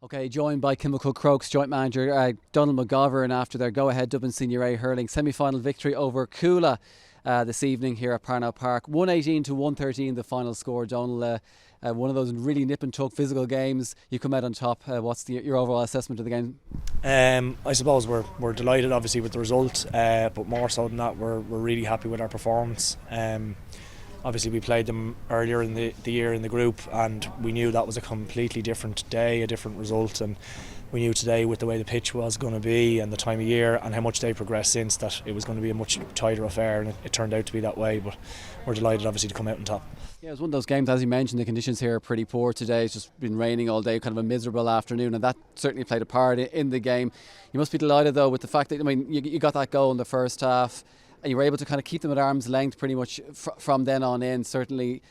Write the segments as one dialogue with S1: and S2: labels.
S1: Okay, joined by Kilmacud Crokes joint manager Donal McGovern after their go-ahead Dublin Senior A hurling semi-final victory over Cuala this evening here at Parnell Park. 118 to 113 the final score. Donal, one of those really nip and tuck physical games. You come out on top. What's your overall assessment of the game?
S2: I suppose we're delighted obviously with the result, but more so than that we're really happy with our performance. Obviously we played them earlier in the year in the group, and we knew that was a completely different day, a different result, and we knew today with the way the pitch was going to be and the time of year and how much they progressed since that it was going to be a much tighter affair, and it turned out to be that way, but we're delighted obviously to come out on top.
S1: Yeah, it was one of those games, as you mentioned, the conditions here are pretty poor today. It's just been raining all day, kind of a miserable afternoon, and that certainly played a part in the game. You must be delighted though with the fact that, I mean, you got that goal in the first half and you were able to kind of keep them at arm's length pretty much from then on in. Certainly,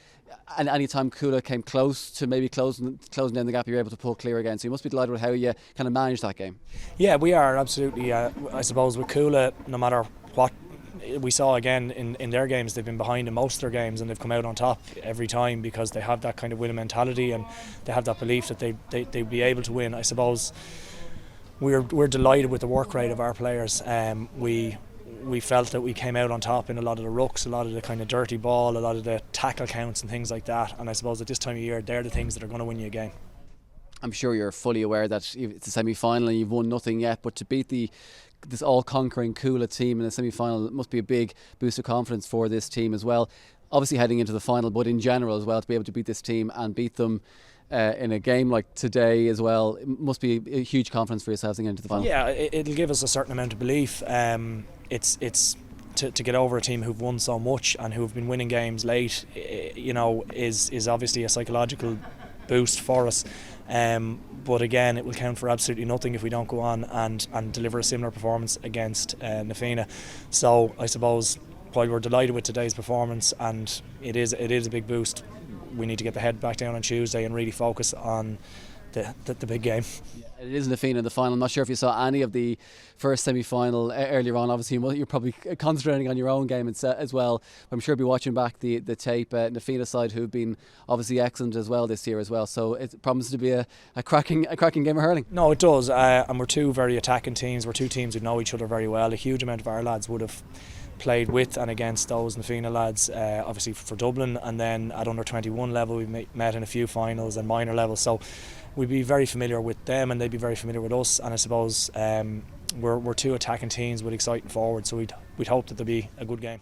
S1: and any time Cuala came close to maybe closing down the gap, you were able to pull clear again. So you must be delighted with how you kind of managed that game.
S2: Yeah, we are absolutely. I suppose with Cuala, no matter what we saw again in their games, they've been behind in most of their games and they've come out on top every time because they have that kind of winning mentality and they have that belief that they'd be able to win. I suppose we're delighted with the work rate of our players. We felt that we came out on top in a lot of the rucks, a lot of the kind of dirty ball, a lot of the tackle counts and things like that, and I suppose at this time of year they're the things that are going to win you a game.
S1: I'm sure you're fully aware that it's a semi-final and you've won nothing yet, but to beat this all-conquering Cuala team in a semi-final, it must be a big boost of confidence for this team as well. Obviously heading into the final, but in general as well, to be able to beat this team and beat them in a game like today as well, it must be a huge confidence for yourselves getting into the final.
S2: Yeah, it'll give us a certain amount of belief. It's to get over a team who've won so much and who've been winning games late, is obviously a psychological boost for us. But again, it will count for absolutely nothing if we don't go on and deliver a similar performance against Nafina. So I suppose while we're delighted with today's performance and it is a big boost, we need to get the head back down on Tuesday and really focus on the big game.
S1: Yeah, it is Nafina in the final. I'm not sure if you saw any of the first semi-final earlier on. Obviously you're probably concentrating on your own game as well. I'm sure you'll be watching back the tape. Nafina side who've been obviously excellent as well this year as well. So it promises to be a cracking game of hurling.
S2: No, it does. And we're two very attacking teams. We're two teams who know each other very well. A huge amount of our lads would have played with and against those Nafina lads, obviously for Dublin, and then at under 21 level we've met in a few finals and minor levels, so we'd be very familiar with them and they'd be very familiar with us, and I suppose we're two attacking teams with exciting forwards, so we'd hope that there'll be a good game.